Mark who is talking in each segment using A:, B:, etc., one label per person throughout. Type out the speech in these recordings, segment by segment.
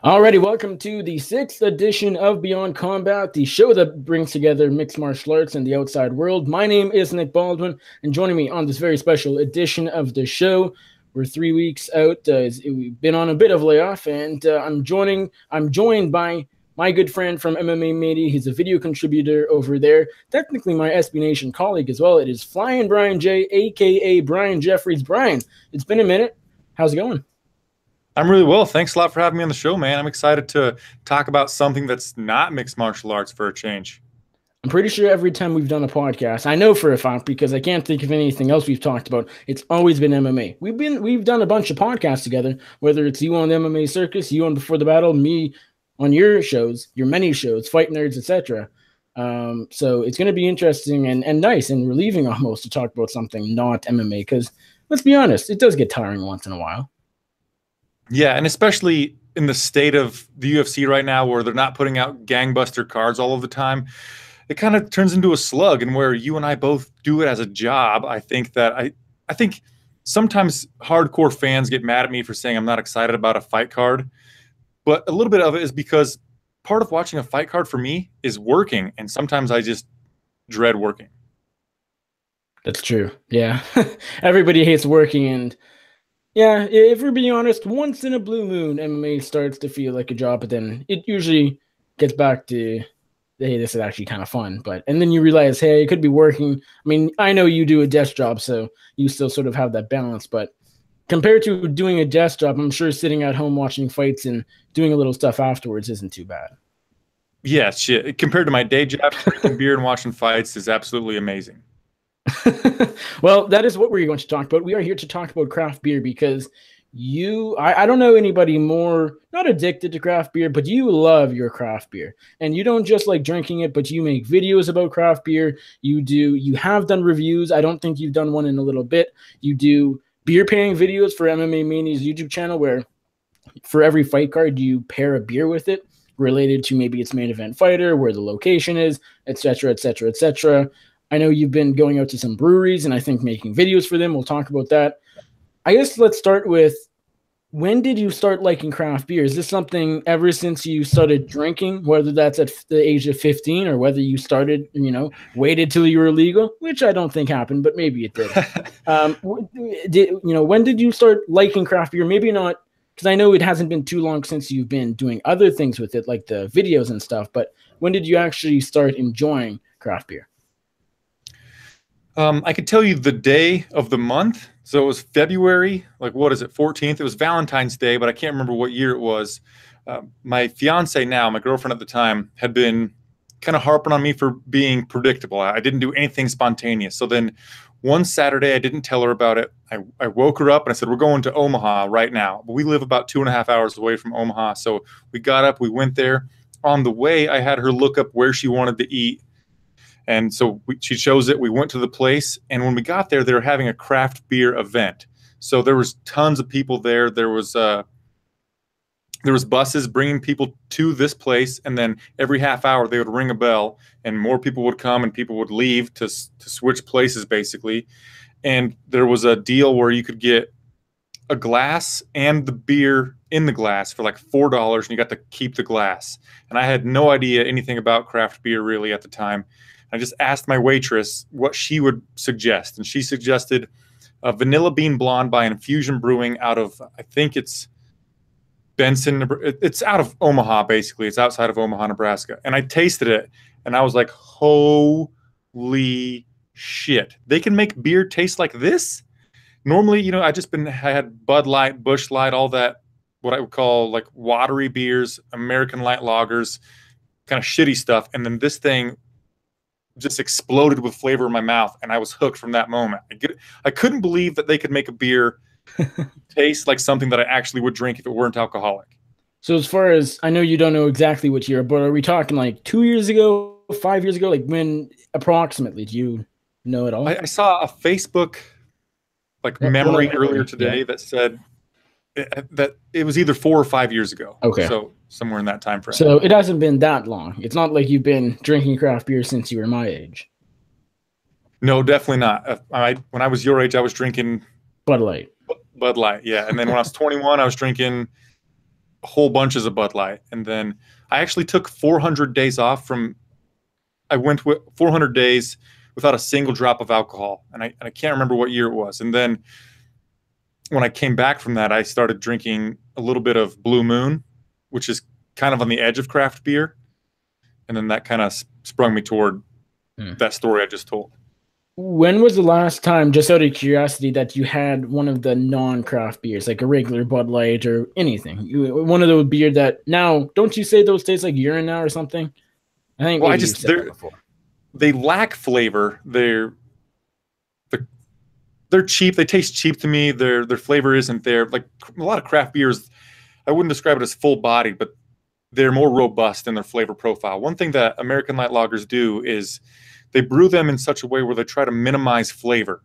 A: Alrighty, welcome to the sixth edition of Beyond Combat, the show that brings together mixed martial arts and the outside world. My name is Nick Baldwin, and joining me on this very special edition of the show, we're 3 weeks out. We've been on a bit of layoff, and I'm joined by my good friend from MMA Matey. He's a video contributor over there, technically my SB Nation colleague as well. It is Flyin Brian J, aka Brian Jeffries. Brian, it's been a minute. How's it going?
B: I'm really well. Thanks a lot for having me on the show, man. I'm excited to talk about something that's not mixed martial arts for a change.
A: I'm pretty sure every time we've done a podcast, I know for a fact because I can't think of anything else we've talked about. It's always been MMA. We've done a bunch of podcasts together, whether it's you on the MMA Circus, you on Before the Battle, me on your shows, your many shows, Fight Nerds, etc. So it's going to be interesting and nice and relieving almost to talk about something not MMA because let's be honest, it does get tiring once in a while.
B: Yeah, and especially in the state of the UFC right now where they're not putting out gangbuster cards all of the time, it kind of turns into a slug. And where you and I both do it as a job, I think sometimes hardcore fans get mad at me for saying I'm not excited about a fight card. But a little bit of it is because part of watching a fight card for me is working. And sometimes I just dread working.
A: That's true. Yeah. Everybody hates working. And yeah, if we're being honest, once in a blue moon, MMA starts to feel like a job, but then it usually gets back to, hey, this is actually kind of fun. And then you realize, hey, it could be working. I mean, I know you do a desk job, so you still sort of have that balance. But compared to doing a desk job, I'm sure sitting at home watching fights and doing a little stuff afterwards isn't too bad.
B: Yeah, shit. Compared to my day job, drinking beer and watching fights is absolutely amazing.
A: Well, that is what we're going to talk about. We are here to talk about craft beer because I don't know anybody more, not addicted to craft beer, but you love your craft beer. And you don't just like drinking it, but you make videos about craft beer. You have done reviews. I don't think you've done one in a little bit. You do beer pairing videos for MMA Mania's YouTube channel where for every fight card, you pair a beer with it related to maybe its main event fighter, where the location is, etc., etc., etc. I know you've been going out to some breweries and I think making videos for them. We'll talk about that. I guess let's start with, when did you start liking craft beer? Is this something ever since you started drinking, whether that's at the age of 15 or whether you started, waited till you were legal, which I don't think happened, but maybe it did. When did you start liking craft beer? Maybe not, because I know it hasn't been too long since you've been doing other things with it, like the videos and stuff, but when did you actually start enjoying craft beer?
B: I could tell you the day of the month. So it was February, 14th? It was Valentine's Day, but I can't remember what year it was. My fiance now, my girlfriend at the time, had been kind of harping on me for being predictable. I didn't do anything spontaneous. So then one Saturday, I didn't tell her about it. I woke her up and I said, we're going to Omaha right now. But we live about 2.5 hours away from Omaha. So we got up, we went there. On the way, I had her look up where she wanted to eat. And so she chose it. We went to the place. And when we got there, they were having a craft beer event. So there was tons of people there. There was buses bringing people to this place. And then every half hour, they would ring a bell. And more people would come and people would leave to switch places, basically. And there was a deal where you could get a glass and the beer in the glass for like $4. And you got to keep the glass. And I had no idea anything about craft beer really at the time. I just asked my waitress what she would suggest, and she suggested a Vanilla Bean Blonde by Infusion Brewing out of, I think it's Benson. It's out of Omaha, basically. It's outside of Omaha, Nebraska. And I tasted it, and I was like, holy shit. They can make beer taste like this? Normally, I had Bud Light, Busch Light, all that, what I would call like watery beers, American light lagers, kind of shitty stuff. And then this thing just exploded with flavor in my mouth, and I was hooked from that moment. I couldn't believe that they could make a beer taste like something that I actually would drink if it weren't alcoholic.
A: So as far as, I know you don't know exactly what year, but are we talking like 2 years ago, 5 years ago? Like when approximately? Do you know at all?
B: I saw a Facebook memory earlier today that said that it was either 4 or 5 years ago.
A: Okay.
B: So somewhere in that time frame.
A: So it hasn't been that long. It's not like you've been drinking craft beer since you were my age.
B: No, definitely not. When I was your age, I was drinking
A: Bud Light.
B: Bud Light, yeah. And then when I was 21, I was drinking whole bunches of Bud Light. And then I actually took 400 days off from, I went with 400 days without a single drop of alcohol. And I can't remember what year it was. And then when I came back from that, I started drinking a little bit of Blue Moon, which is kind of on the edge of craft beer. And then that kind of sprung me toward that story I just told.
A: When was the last time, just out of curiosity, that you had one of the non-craft beers, like a regular Bud Light or anything? One of those beer that now, don't you say those taste like urine now or something? I think
B: well, they lack flavor. They're cheap. They taste cheap to me. Their flavor isn't there. Like a lot of craft beers, I wouldn't describe it as full bodied, but they're more robust in their flavor profile. One thing that American light lagers do is they brew them in such a way where they try to minimize flavor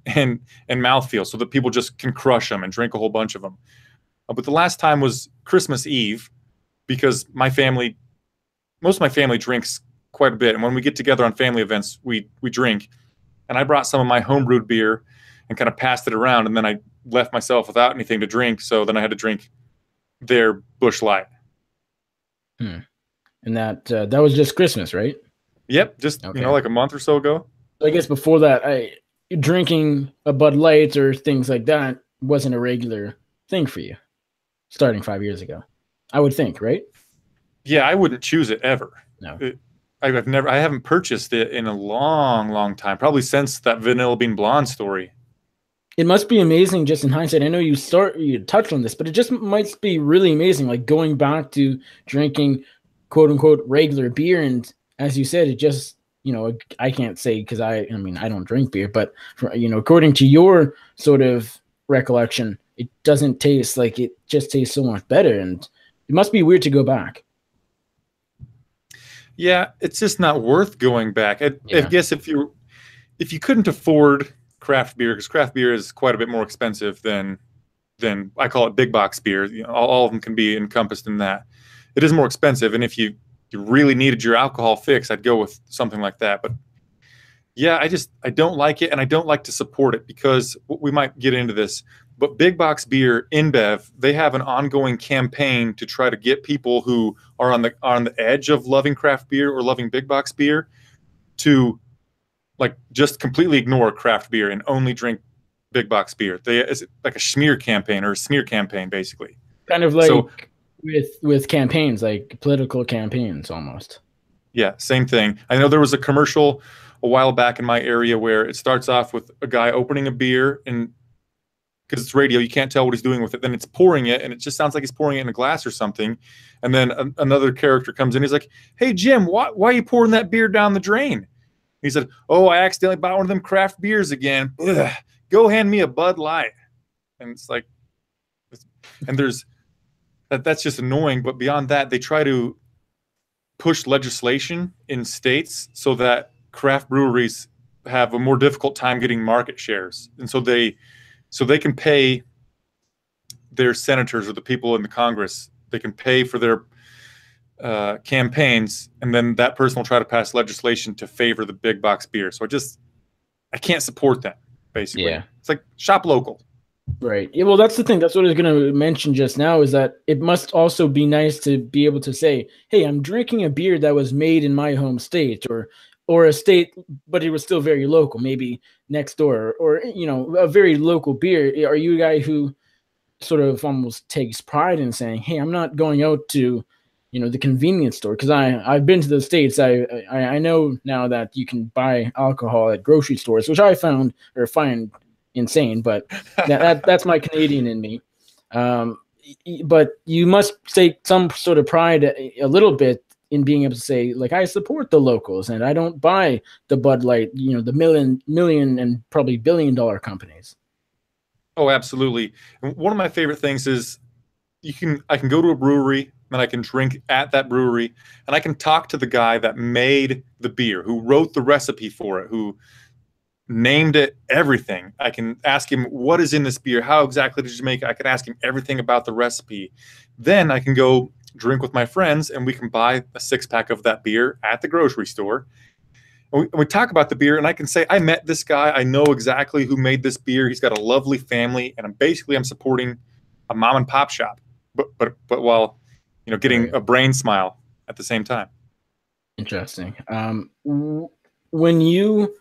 B: and mouthfeel so that people just can crush them and drink a whole bunch of them. But the last time was Christmas Eve, because most of my family drinks quite a bit. And when we get together on family events, we drink. And I brought some of my homebrewed beer and kind of passed it around. And then I left myself without anything to drink. So then I had to drink their Busch Light.
A: And that was just Christmas, right?
B: Yep, just like a month or so ago.
A: I guess before that, drinking a Bud Light or things like that wasn't a regular thing for you, starting 5 years ago. I would think, right?
B: Yeah, I wouldn't choose it ever.
A: No,
B: I haven't purchased it in a long, long time. Probably since that Vanilla Bean Blonde story.
A: It must be amazing, just in hindsight. I know you touched on this, but it just might be really amazing, like going back to drinking "quote unquote" regular beer. And as you said, it just, I can't say because I don't drink beer, but according to your sort of recollection, it doesn't taste like it. Just tastes so much better, and it must be weird to go back.
B: Yeah, it's just not worth going back. I guess if you couldn't afford craft beer, because craft beer is quite a bit more expensive than I call it big box beer. All of them can be encompassed in that. It is more expensive, and if you really needed your alcohol fix, I'd go with something like that. But yeah, I don't like it, and I don't like to support it, because we might get into this, but big box beer, InBev, they have an ongoing campaign to try to get people who are on the edge of loving craft beer or loving big box beer to just completely ignore craft beer and only drink big box beer. It's like a smear campaign, or a smear campaign, basically.
A: Kind of like with campaigns, like political campaigns almost.
B: Yeah, same thing. I know there was a commercial a while back in my area where it starts off with a guy opening a beer, and because it's radio, you can't tell what he's doing with it. Then it's pouring it, and it just sounds like he's pouring it in a glass or something. And then another character comes in. He's like, "Hey, Jim, why are you pouring that beer down the drain?" He said, "Oh, I accidentally bought one of them craft beers again. Ugh, go hand me a Bud Light." And it's like, and that's just annoying. But beyond that, they try to push legislation in states so that craft breweries have a more difficult time getting market shares. And so they can pay their senators or the people in the Congress, they can pay for their campaigns, and then that person will try to pass legislation to favor the big box beer. So I can't support that, basically.
A: Yeah.
B: It's like shop local.
A: Right. Yeah, well, that's the thing. That's what I was going to mention just now, is that it must also be nice to be able to say, hey, I'm drinking a beer that was made in my home state, or a state, but it was still very local, maybe next door, or a very local beer. Are you a guy who sort of almost takes pride in saying, hey, I'm not going out to the convenience store? Because I've been to the States. I know now that you can buy alcohol at grocery stores, which I find insane, but that's my Canadian in me. But you must take some sort of pride a little bit in being able to say, like, I support the locals and I don't buy the Bud Light, the million and probably billion-dollar companies.
B: Oh, absolutely. And one of my favorite things is I can go to a brewery and I can drink at that brewery, and I can talk to the guy that made the beer, who wrote the recipe for it, who named it, everything. I can ask him, what is in this beer? How exactly did you make it? I can ask him everything about the recipe. Then I can go drink with my friends, and we can buy a 6-pack of that beer at the grocery store. And we talk about the beer, and I can say, I met this guy. I know exactly who made this beer. He's got a lovely family, and I'm supporting a mom and pop shop. but while, getting
A: Right.
B: a brain smile at the same time.
A: Interesting. When you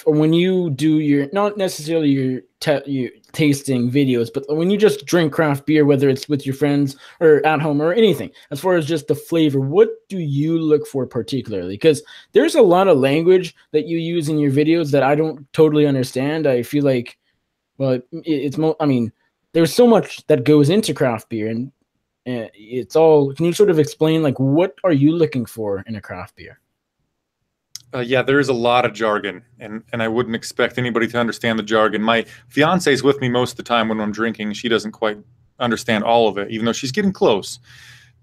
A: when you do your, not necessarily your tasting videos, but when you just drink craft beer, whether it's with your friends or at home or anything, as far as just the flavor, what do you look for particularly? Because there's a lot of language that you use in your videos that I don't totally understand. I feel like, well, I mean, there's so much that goes into craft beer, and it's all. Can you sort of explain, like, what are you looking for in a craft beer?
B: Yeah, there is a lot of jargon, and I wouldn't expect anybody to understand the jargon. My fiance is with me most of the time when I'm drinking. She doesn't quite understand all of it, even though she's getting close.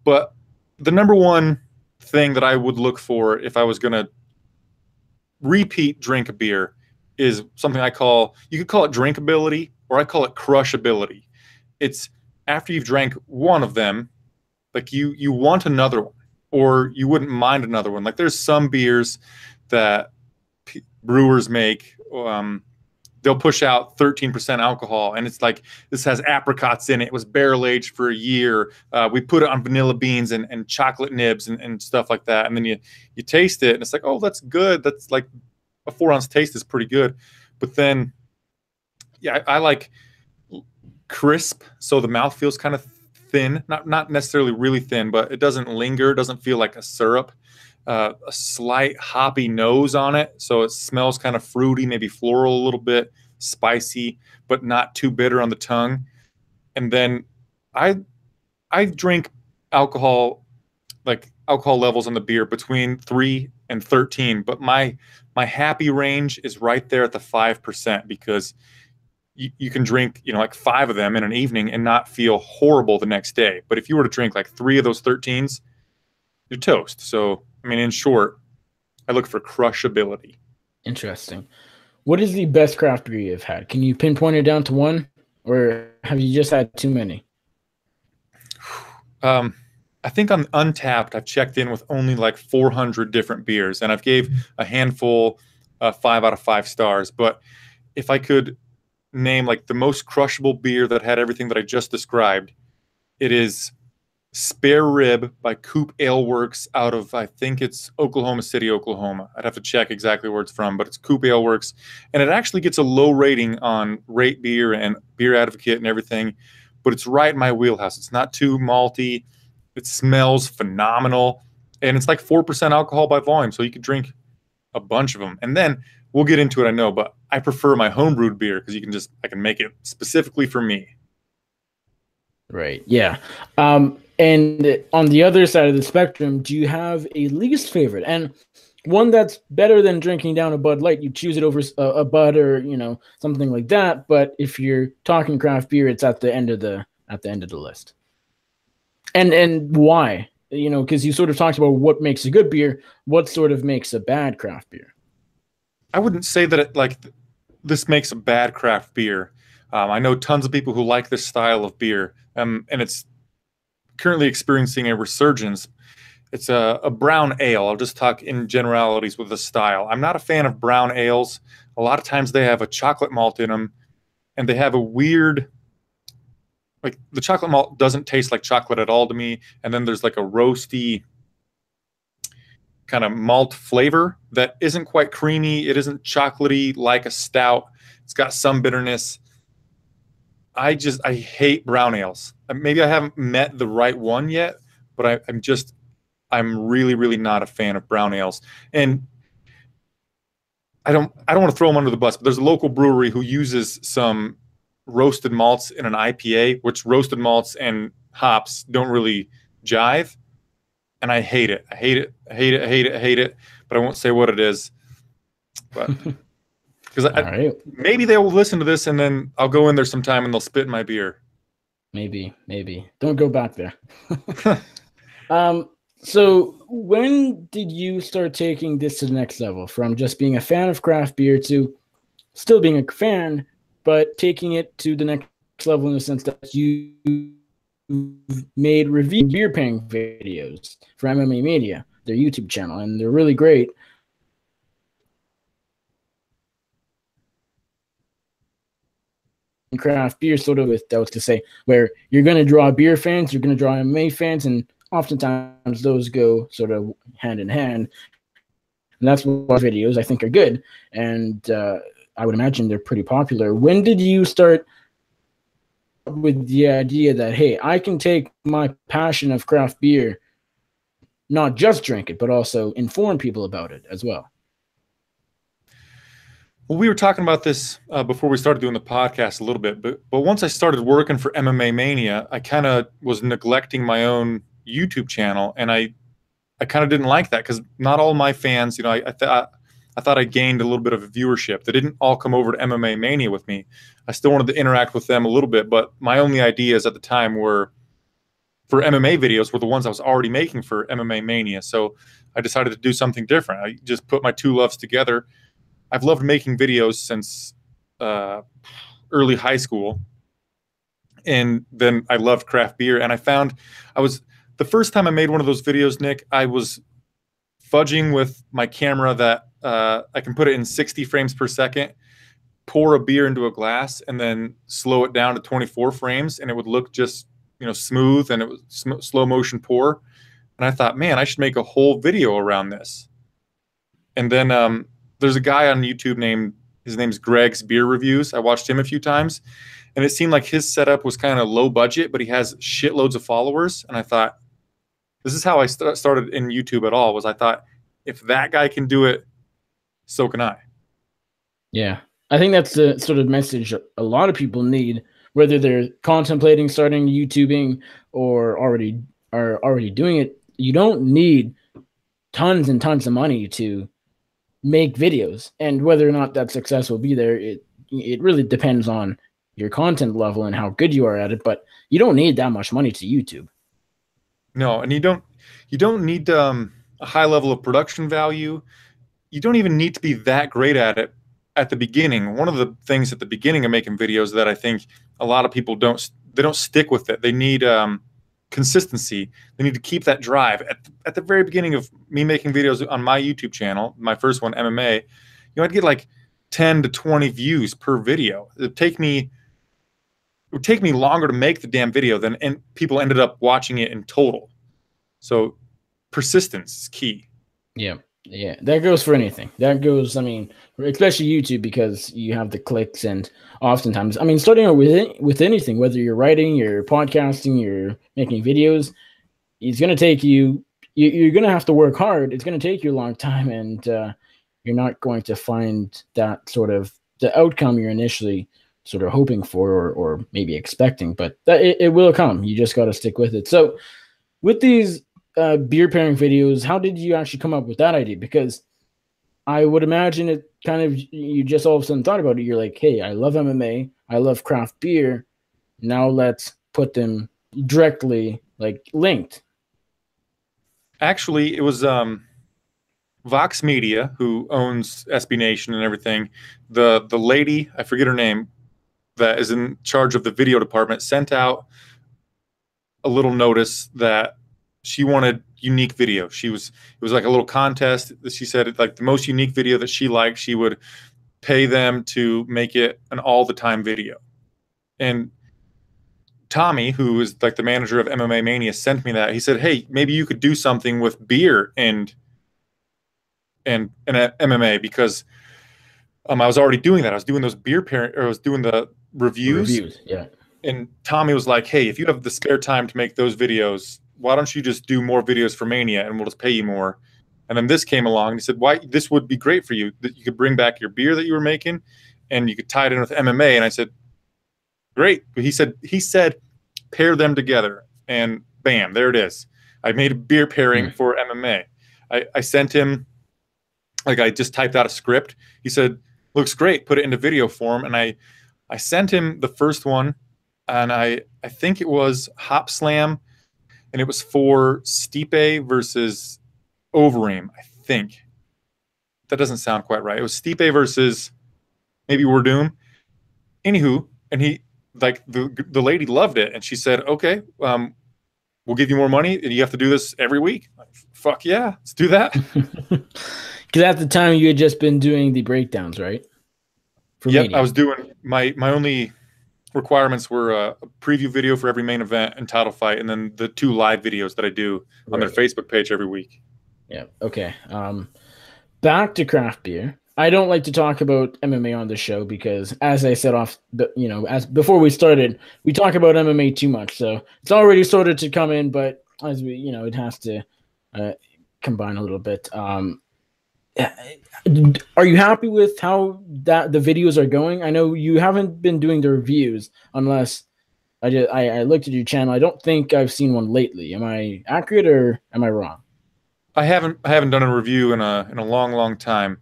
B: But the number one thing that I would look for if I was going to repeat drink a beer is something you could call it drinkability, or I call it crushability. It's after you've drank one of them, like you want another one, or you wouldn't mind another one. Like there's some beers that brewers make, they'll push out 13% alcohol, and it's like, this has apricots in it. It was barrel aged for a year. We put it on vanilla beans and chocolate nibs and stuff like that. And then you taste it, and it's like, oh, that's good. That's like a 4-ounce taste is pretty good. But then, yeah, I like crisp, so the mouth feels kind of thin, not necessarily really thin, but it doesn't linger. It doesn't feel like a syrup. A slight hoppy nose on it, so it smells kind of fruity, maybe floral a little bit, spicy, but not too bitter on the tongue. And then I drink alcohol, like alcohol levels on the beer between 3 and 13, but my happy range is right there at the 5%, because you can drink, like 5 of them in an evening and not feel horrible the next day. But if you were to drink like 3 of those 13s, you're toast. So, I mean, in short, I look for crushability.
A: Interesting. What is the best craft beer you've had? Can you pinpoint it down to one, or have you just had too many?
B: I think on Untapped, I've checked in with only like 400 different beers, and I've gave a handful 5 out of 5 stars. But if I could name like the most crushable beer that had everything that I just described, it is Spare Rib by Coop Ale Works out of, I think it's Oklahoma City, Oklahoma. I'd have to check exactly where it's from, but it's Coop Ale Works. And it actually gets a low rating on Rate Beer and Beer Advocate and everything, but it's right in my wheelhouse. It's not too malty. It smells phenomenal. And it's like 4% alcohol by volume, so you could drink a bunch of them. And then we'll get into it, I know, but I prefer my homebrewed beer because I can make it specifically for me.
A: Right. Yeah. And on the other side of the spectrum, do you have a least favorite, and one that's better than drinking down a Bud Light? You choose it over a Bud, or something like that. But if you're talking craft beer, it's at the end of the list. And why? Because you sort of talked about what makes a good beer. What sort of makes a bad craft beer?
B: I wouldn't say that this makes a bad craft beer. I know tons of people who like this style of beer, and it's currently experiencing a resurgence. It's a brown ale. I'll just talk in generalities with the style. I'm not a fan of brown ales. A lot of times they have a chocolate malt in them, and they have a weird, like, the chocolate malt doesn't taste like chocolate at all to me. And then there's like a roasty kind of malt flavor that isn't quite creamy. It isn't chocolatey like a stout. It's got some bitterness. I hate brown ales. Maybe I haven't met the right one yet, but I'm really, really not a fan of brown ales. And I don't want to throw them under the bus, but there's a local brewery who uses some roasted malts in an IPA, which roasted malts and hops don't really jive. And I hate it. I hate it. I hate it. I hate it. I hate it. But I won't say what it is. But because
A: Right.
B: Maybe they will listen to this, and then I'll go in there sometime and they'll spit in my beer.
A: Maybe. Don't go back there. So when did you start taking this to the next level, from just being a fan of craft beer to still being a fan, but taking it to the next level in the sense that you made review beer pairing videos for MMA Media, their YouTube channel, and they're really great. craft beer sort of with, I was to say, where you're going to draw beer fans, you're going to draw MMA fans, and oftentimes those go sort of hand in hand. And that's why videos I think are good. And I would imagine they're pretty popular. When did you start with the idea that, hey, I can take my passion of craft beer, not just drink it, but also inform people about it as well?
B: Well, we were talking about this before we started doing the podcast a little bit, but once I started working for MMA Mania, I kind of was neglecting my own YouTube channel, and I kind of didn't like that because not all my fans, you know, I thought I gained a little bit of a viewership. They didn't all come over to MMA Mania with me. I still wanted to interact with them a little bit, but my only ideas at the time were for MMA videos were the ones I was already making for MMA Mania. So I decided to do something different. I just put my two loves together. I've loved making videos since early high school. And then I loved craft beer. And I found the first time I made one of those videos, Nick, I was fudging with my camera that I can put it in 60 frames per second, pour a beer into a glass, and then slow it down to 24 frames. And it would look just, you know, smooth, and it was slow motion pour. And I thought, man, I should make a whole video around this. And then there's a guy on YouTube his name's Greg's Beer Reviews. I watched him a few times, and it seemed like his setup was kind of low budget, but he has shitloads of followers. And I thought, this is how I started in YouTube at all, was I thought, if that guy can do it, so can I.
A: Yeah. I think that's the sort of message a lot of people need, whether they're contemplating starting YouTubing or are already doing it. You don't need tons and tons of money to make videos, and whether or not that success will be there, it really depends on your content level and how good you are at it. But you don't need that much money to YouTube.
B: No, and you don't need a high level of production value. You don't even need to be that great at it at the beginning. One of the things at the beginning of making videos that I think a lot of people don't stick with it. They need consistency. They need to keep that drive. At the very beginning of me making videos on my YouTube channel, my first one, MMA, you know, I'd get like 10 to 20 views per video. It would take me longer to make the damn video and people ended up watching it in total. So persistence is key.
A: Yeah. Yeah, that goes for anything. That goes, I mean, especially YouTube, because you have the clicks, and oftentimes, I mean, starting out with anything, whether you're writing, you're podcasting, you're making videos, it's going to take you're going to have to work hard. It's going to take you a long time, and you're not going to find that sort of the outcome you're initially sort of hoping for or maybe expecting, but it will come. You just got to stick with it. So with these beer pairing videos, how did you actually come up with that idea? Because I would imagine it kind of, you just all of a sudden thought about it. You're like, hey, I love MMA, I love craft beer. Now let's put them directly like linked.
B: Actually, it was Vox Media, who owns SB Nation and everything. The lady, I forget her name, that is in charge of the video department, sent out a little notice that she wanted unique video. It was like a little contest. She said, like, the most unique video that she liked, she would pay them to make it an all the time video. And Tommy, who is like the manager of MMA Mania, sent me that. He said, hey, maybe you could do something with beer and MMA, because I was already doing that. I was doing those I was doing the reviews.
A: Yeah.
B: And Tommy was like, hey, if you have the spare time to make those videos, why don't you just do more videos for Mania and we'll just pay you more? And then this came along and he said, why, this would be great for you, that you could bring back your beer that you were making and you could tie it in with MMA. And I said, great. But he said, pair them together, and bam, there it is. I made a beer pairing for MMA. I sent him, like, I just typed out a script. He said, looks great, put it into video form. And I sent him the first one, and I think it was Hop Slam, and it was for Stipe versus Overeem, I think. That doesn't sound quite right. It was Stipe versus maybe Werdum. Anywho, and he, like, the lady loved it, and she said, okay, we'll give you more money, and you have to do this every week. Like, fuck yeah, let's do that.
A: Because at the time you had just been doing the breakdowns, right?
B: Yep, I was doing my only requirements were a preview video for every main event and title fight, and then the 2 live videos that I do on their
A: Right.
B: Facebook page every week.
A: Yeah. Okay. Back to craft beer. I don't like to talk about MMA on the show because, as I said as before we started, we talk about MMA too much. So it's already started to come in, but as it has to uh, combine a little bit. Are you happy with how that the videos are going? I know you haven't been doing the reviews unless I looked at your channel. I don't think I've seen one lately. Am I accurate or am I wrong?
B: I haven't done a review in a long time.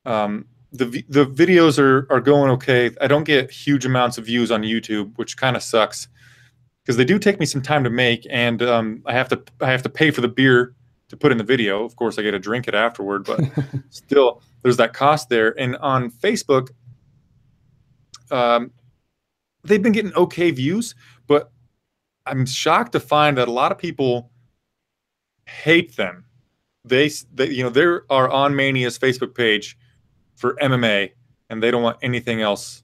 B: The videos are going okay. I don't get huge amounts of views on YouTube, which kind of sucks because they do take me some time to make, and I have to pay for the beer to put in the video. Of course, I get to drink it afterward, but still, there's that cost there. And on Facebook, um, they've been getting okay views, but I'm shocked to find that a lot of people hate them. They are on Mania's Facebook page for MMA, and they don't want anything else.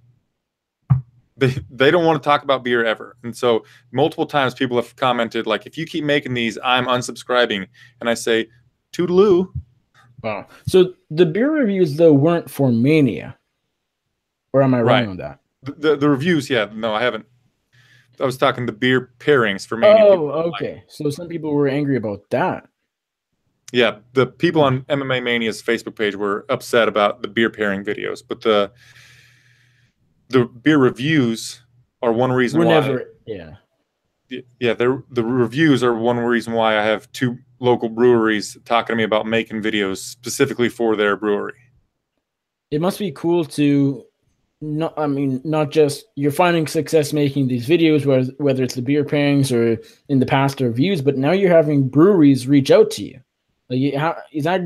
B: They don't want to talk about beer ever. And so multiple times people have commented like, if you keep making these, I'm unsubscribing. And I say, toodaloo.
A: Wow. So the beer reviews though weren't for Mania, or am I wrong
B: Right.
A: on that?
B: The reviews, yeah, no, I haven't. I was talking the beer pairings for Mania
A: Oh,
B: people.
A: okay. So some people were angry about that.
B: Yeah, the people on MMA Mania's Facebook page were upset about the beer pairing videos, but the beer reviews are one reason
A: We're
B: why.
A: never, yeah.
B: Yeah, the reviews are one reason why I have 2 local breweries talking to me about making videos specifically for their brewery.
A: It must be cool to not just you're finding success making these videos, whether it's the beer pairings or in the past reviews, but now you're having breweries reach out to you. Like, how is that?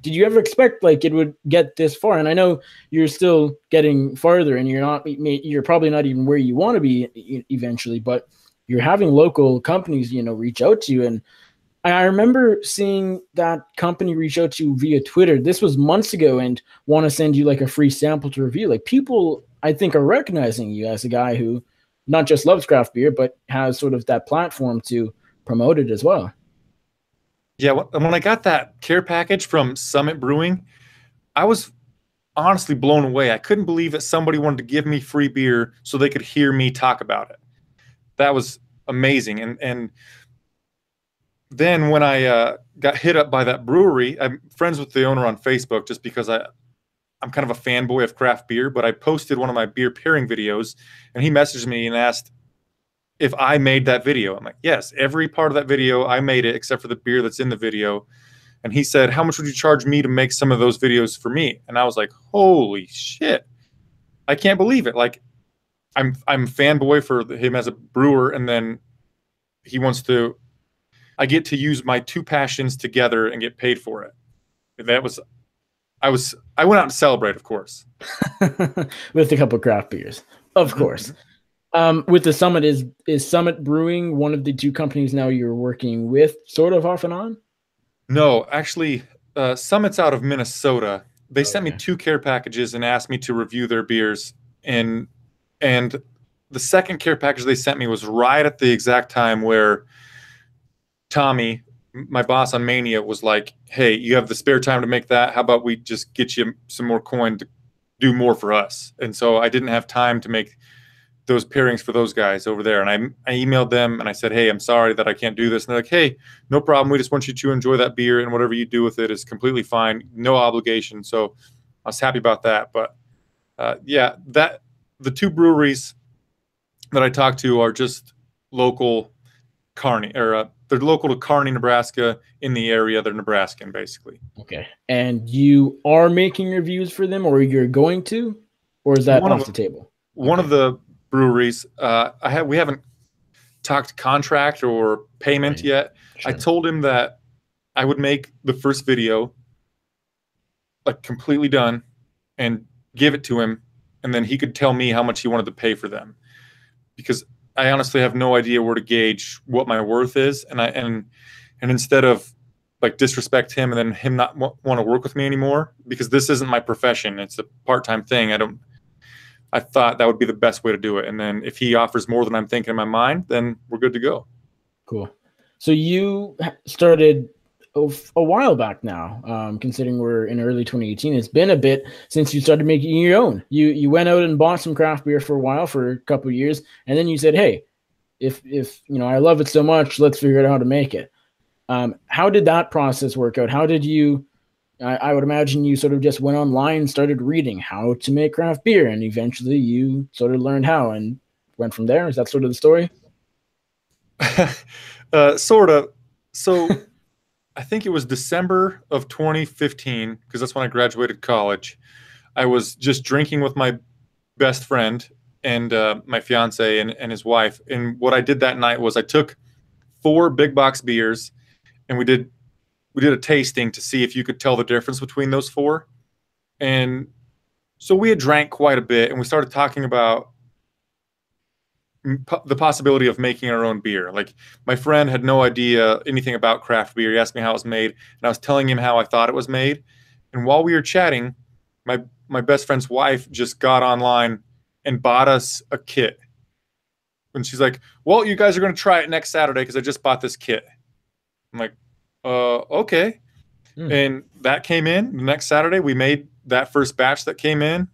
A: Did you ever expect like it would get this far? And I know you're still getting farther, and you're probably not even where you want to be eventually, but you're having local companies, reach out to you. And I remember seeing that company reach out to you via Twitter. This was months ago, and want to send you like a free sample to review. Like, people, I think, are recognizing you as a guy who not just loves craft beer, but has sort of that platform to promote it as well.
B: Yeah, when I got that care package from Summit Brewing, I was honestly blown away. I couldn't believe that somebody wanted to give me free beer so they could hear me talk about it. That was amazing. And then when I got hit up by that brewery, I'm friends with the owner on Facebook just because I'm kind of a fanboy of craft beer, but I posted one of my beer pairing videos, and he messaged me and asked if I made that video. I'm like, yes, every part of that video, I made it except for the beer that's in the video. And he said, how much would you charge me to make some of those videos for me? And I was like, holy shit. I can't believe it. Like, I'm fanboy for him as a brewer, and then he wants to, I get to use my 2 passions together and get paid for it. That was, I went out to celebrate, of course.
A: With a couple craft beers, of course. With the Summit, is Summit Brewing one of the 2 companies now you're working with, sort of off and on?
B: No, actually, Summit's out of Minnesota. They sent me
A: Okay.
B: 2 care packages and asked me to review their beers. And the second care package they sent me was right at the exact time where Tommy, my boss on Mania, was like, hey, you have the spare time to make that? How about we just get you some more coin to do more for us? And so I didn't have time to make those pairings for those guys over there. And I emailed them and I said, hey, I'm sorry that I can't do this. And they're like, hey, no problem. We just want you to enjoy that beer, and whatever you do with it is completely fine. No obligation. So I was happy about that. But yeah, the 2 breweries that I talked to are just local they're local to Kearney, Nebraska, in the area. They're Nebraskan, basically.
A: Okay. And you are making reviews for them, or you're going to, or is that
B: One
A: off
B: of
A: the table?
B: one of the breweries, we haven't talked contract or payment
A: Right.
B: yet. I
A: Sure.
B: told him that I would make the first video like completely done and give it to him, and then he could tell me how much he wanted to pay for them, because I honestly have no idea where to gauge what my worth is, and instead of like disrespect him and then him not want to work with me anymore, because this isn't my profession, it's a part-time thing. I thought that would be the best way to do it. And then if he offers more than I'm thinking in my mind, then we're good to go.
A: Cool. So you started a while back now, considering we're in early 2018. It's been a bit since you started making your own. You went out and bought some craft beer for a while, for a couple of years, and then you said, "Hey, if I love it so much, let's figure out how to make it." How did that process work out? How did you? I would imagine you sort of just went online, started reading how to make craft beer, and eventually you sort of learned how and went from there. Is that sort of the story?
B: Sort of. So I think it was December of 2015, because that's when I graduated college. I was just drinking with my best friend and my fiance and his wife. And what I did that night was I took 4 big box beers and we did a tasting to see if you could tell the difference between those 4. And so we had drank quite a bit and we started talking about the possibility of making our own beer. Like, my friend had no idea anything about craft beer. He asked me how it was made, and I was telling him how I thought it was made. And while we were chatting, my best friend's wife just got online and bought us a kit. And she's like, "Well, you guys are going to try it next Saturday because I just bought this kit." I'm like, okay. And that came in the next Saturday. We made that first batch that came in.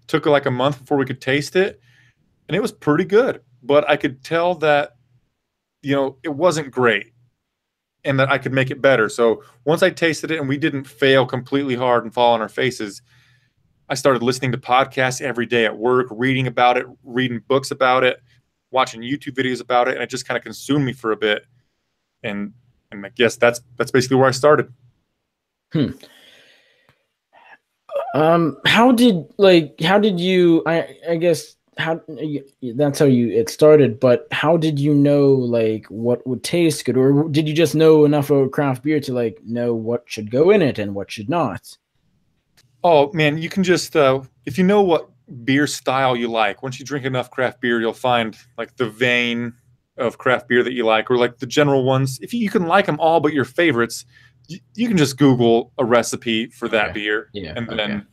B: Took like a month before we could taste it. And it was pretty good, but I could tell that, it wasn't great and that I could make it better. So once I tasted it and we didn't fail completely hard and fall on our faces, I started listening to podcasts every day at work, reading about it, reading books about it, watching YouTube videos about it. And it just kind of consumed me for a bit. And I guess that's basically where I started.
A: How did you, I guess, how that's how it started, but how did you know like what would taste good, or did you just know enough of craft beer to like know what should go in it and what should not?
B: Oh man, you can just if you know what beer style you like, once you drink enough craft beer, you'll find like the vein of craft beer that you like, or like the general ones. If you can like them all, but your favorites, you can just Google a recipe for that beer, and then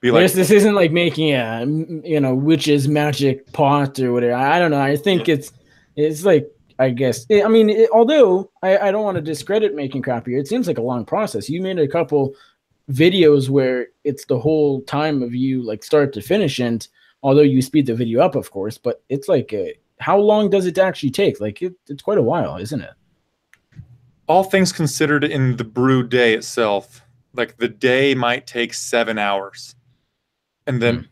B: be like,
A: this isn't like making a witch's magic pot or whatever. I don't know. I think it's like, I guess, I mean, although I don't want to discredit making craft beer, it seems like a long process. You made a couple videos where it's the whole time of you like start to finish, and although you speed the video up, of course, but it's like how long does it actually take? Like it's quite a while, isn't it?
B: All things considered, in the brew day itself, like the day might take 7 hours. And then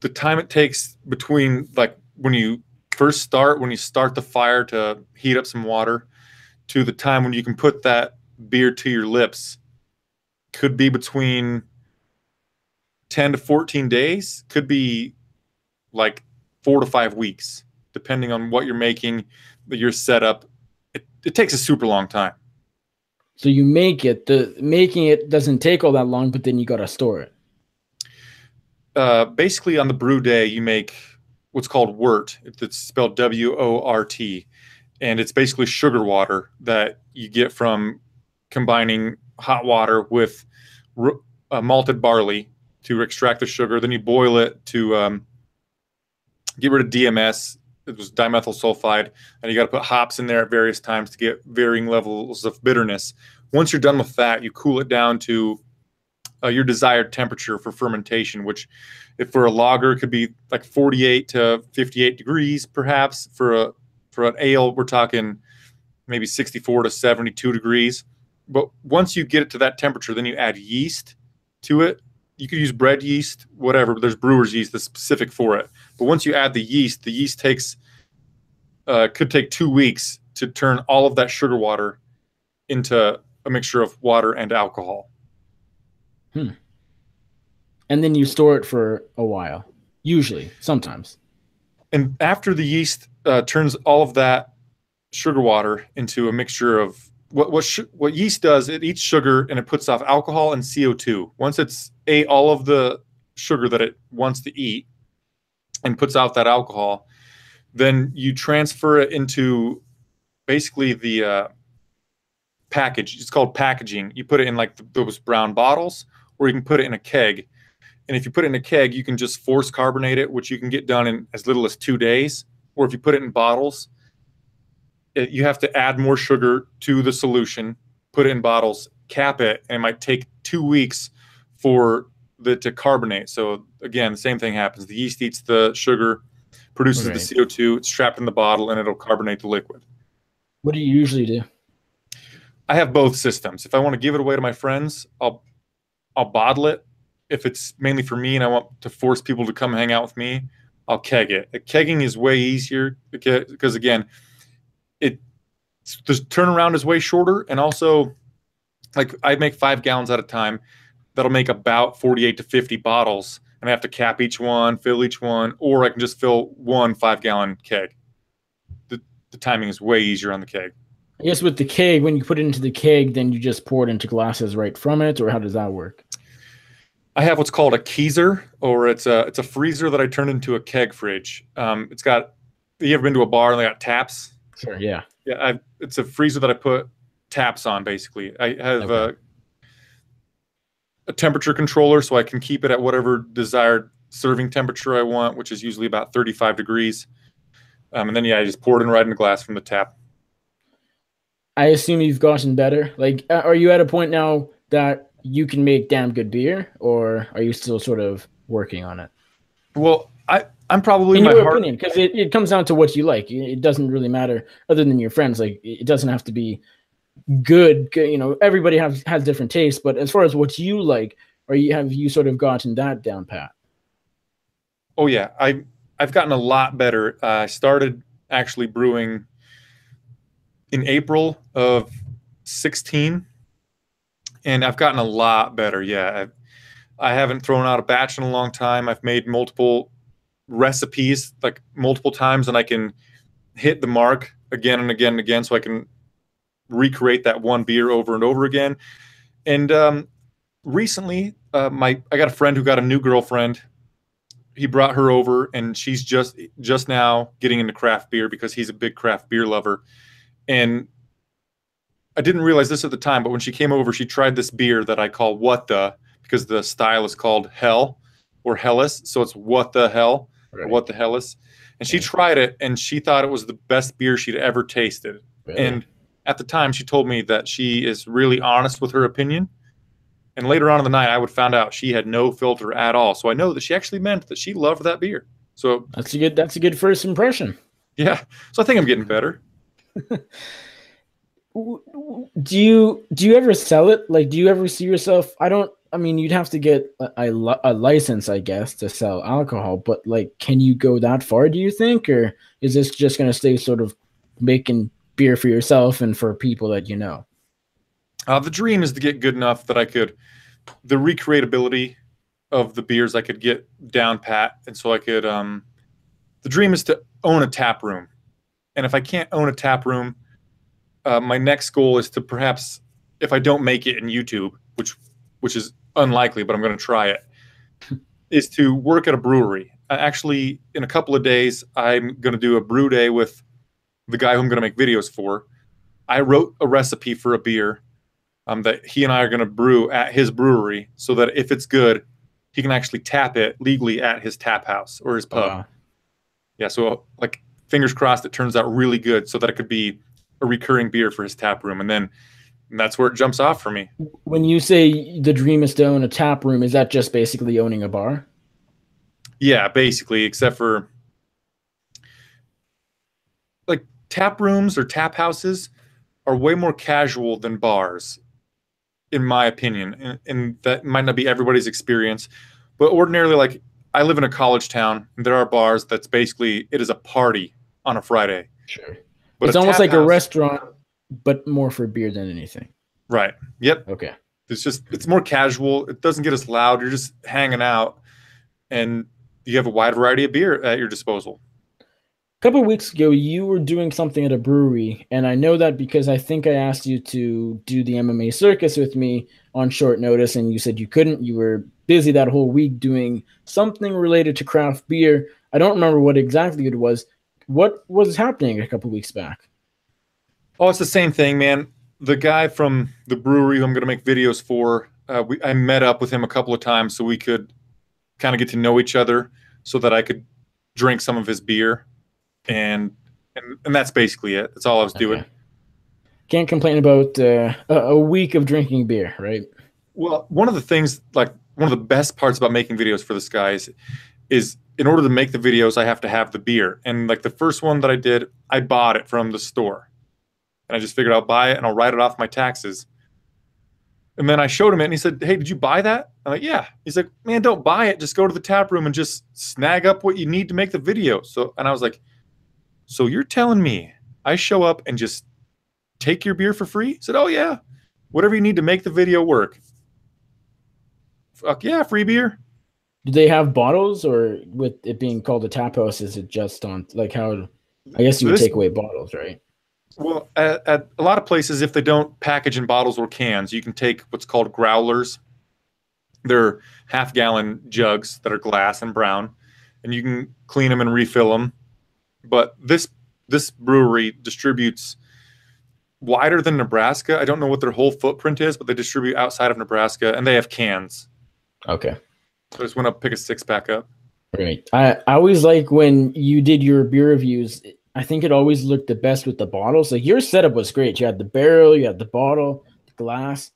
B: the time it takes between like when you start the fire to heat up some water, to the time when you can put that beer to your lips, could be between 10 to 14 days, could be like 4 to 5 weeks, depending on what you're making, your setup. It takes a super long time.
A: So you make it, making it doesn't take all that long, but then you got to store it.
B: Basically, on the brew day, you make what's called wort. It's spelled WORT, and it's basically sugar water that you get from combining hot water with malted barley to extract the sugar. Then you boil it to get rid of DMS. It was dimethyl sulfide, and you got to put hops in there at various times to get varying levels of bitterness. Once you're done with that, you cool it down to your desired temperature for fermentation, which, if for a lager, could be like 48 to 58 degrees, perhaps. For an ale, we're talking maybe 64 to 72 degrees. But once you get it to that temperature, then you add yeast to it. You could use bread yeast, whatever, but there's brewer's yeast that's specific for it. But once you add the yeast takes could take 2 weeks to turn all of that sugar water into a mixture of water and alcohol.
A: And then you store it for a while, usually, sometimes.
B: And after the yeast turns all of that sugar water into a mixture of what yeast does, it eats sugar and it puts off alcohol and CO2. Once it's ate all of the sugar that it wants to eat and puts out that alcohol, then you transfer it into basically the package. It's called packaging. You put it in like those brown bottles, or you can put it in a keg. And if you put it in a keg, you can just force carbonate it, which you can get done in as little as 2 days. Or if you put it in bottles, you have to add more sugar to the solution, put it in bottles, cap it, and it might take 2 weeks for it to carbonate. So again, the same thing happens. The yeast eats the sugar, produces the CO2, it's trapped in the bottle, and it'll carbonate the liquid.
A: What do you usually do?
B: I have both systems. If I want to give it away to my friends, I'll bottle it. If it's mainly for me and I want to force people to come hang out with me, I'll keg it. Kegging is way easier because again, the turnaround is way shorter, and also, like, I make 5 gallons at a time. That'll make about 48 to 50 bottles, and I have to cap each one, fill each one, or I can just fill one 5-gallon keg. The timing is way easier on the keg.
A: I guess with the keg, when you put it into the keg, then you just pour it into glasses right from it, or how does that work?
B: I have what's called a keezer, or it's a freezer that I turned into a keg fridge. It's got. You ever been to a bar and they got taps?
A: Sure. Yeah.
B: Yeah. It's a freezer that I put taps on. Basically, I have a temperature controller, so I can keep it at whatever desired serving temperature I want, which is usually about 35 degrees. And then I just pour it in right in the glass from the tap.
A: I assume you've gotten better. Like, are you at a point now that you can make damn good beer, or are you still sort of working on it?
B: Well, I'm probably
A: in your opinion, because it comes down to what you like. It doesn't really matter other than your friends. Like, it doesn't have to be good. You know, everybody has different tastes, but as far as what you like, have you sort of gotten that down pat?
B: Oh yeah, I've gotten a lot better. I started actually brewing in April of 16, and I've gotten a lot better. Yeah, I haven't thrown out a batch in a long time. I've made multiple recipes, like multiple times, and I can hit the mark again and again and again, so I can recreate that one beer over and over again. And recently, I got a friend who got a new girlfriend. He brought her over, and she's just now getting into craft beer because he's a big craft beer lover. And I didn't realize this at the time, but when she came over, she tried this beer that I call What The, because the style is called Hell or Hellas. So it's What the Hell, right, or What the Hellas. And she tried it, and she thought it was the best beer she'd ever tasted. Really? And at the time, she told me that she is really honest with her opinion. And later on in the night, I would find out she had no filter at all. So I know that she actually meant that she loved that beer. So
A: that's a good first impression.
B: Yeah. So I think I'm getting better.
A: Do you ever sell it? Like, do you ever see yourself? I mean, you'd have to get a license, I guess, to sell alcohol, but like, can you go that far, do you think? Or is this just going to stay sort of making beer for yourself and for people that you know?
B: The dream is to get good enough that the recreatability of the beers I could get down pat. And so I could, the dream is to own a tap room. And if I can't own a tap room, my next goal is to perhaps, if I don't make it in YouTube, which is unlikely, but I'm going to try it, is to work at a brewery. Actually, in a couple of days, I'm going to do a brew day with the guy who I'm going to make videos for. I wrote a recipe for a beer that he and I are going to brew at his brewery, so that if it's good, he can actually tap it legally at his tap house or his pub. Wow. Yeah, so like, fingers crossed it turns out really good, so that it could be a recurring beer for his tap room. And then that's where it jumps off for me.
A: When you say the dream is to own a tap room, is that just basically owning a bar?
B: Yeah, basically, except for like tap rooms or tap houses are way more casual than bars, in my opinion. And that might not be everybody's experience, but ordinarily, like, I live in a college town, and there are bars that's basically, it is a party on a Friday.
A: Sure. But it's almost like a restaurant, but more for beer than anything.
B: Right. Yep.
A: Okay.
B: It's more casual. It doesn't get as loud. You're just hanging out, and you have a wide variety of beer at your disposal.
A: A couple of weeks ago, you were doing something at a brewery, and I know that because I think I asked you to do the MMA circus with me on short notice, and you said you couldn't. You were busy that whole week doing something related to craft beer. I don't remember what exactly it was. What was happening a couple of weeks back?
B: Oh, it's the same thing, man. The guy from the brewery who I'm going to make videos for, I met up with him a couple of times so we could kind of get to know each other so that I could drink some of his beer. And that's basically it. That's all I was doing.
A: Can't complain about a week of drinking beer, right?
B: Well, one of the things, like one of the best parts about making videos for this guy is in order to make the videos, I have to have the beer. And like the first one that I did, I bought it from the store. And I just figured I'll buy it and I'll write it off my taxes. And then I showed him it and he said, "Hey, did you buy that?" I'm like, "Yeah." He's like, "Man, don't buy it. Just go to the tap room and just snag up what you need to make the video." And I was like, "So you're telling me I show up and just take your beer for free?" He said, "Oh yeah. Whatever you need to make the video work." Fuck yeah, free beer.
A: Do they have bottles, or with it being called a tap house, is it just on like how? I guess you would take away bottles, right?
B: Well, at a lot of places, if they don't package in bottles or cans, you can take what's called growlers. They're half-gallon jugs that are glass and brown, and you can clean them and refill them. But this brewery distributes wider than Nebraska. I don't know what their whole footprint is, but they distribute outside of Nebraska, and they have cans.
A: Okay.
B: So I just went up, pick a 6-pack up.
A: Right. I always like when you did your beer reviews. I think it always looked the best with the bottles. Like your setup was great. You had the barrel, you had the bottle, the glass.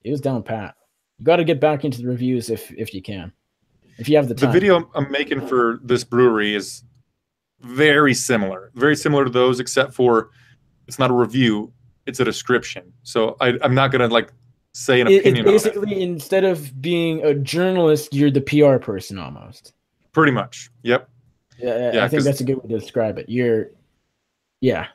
A: It was down pat. You got to get back into the reviews if you can, if you have the time.
B: The video I'm making for this brewery is very similar to those, except for it's not a review, it's a description. So I'm not gonna like say an opinion.
A: It's basically on it. Instead of being a journalist, you're the PR person almost.
B: Pretty much. Yep.
A: Yeah, I think that's a good way to describe it. You're the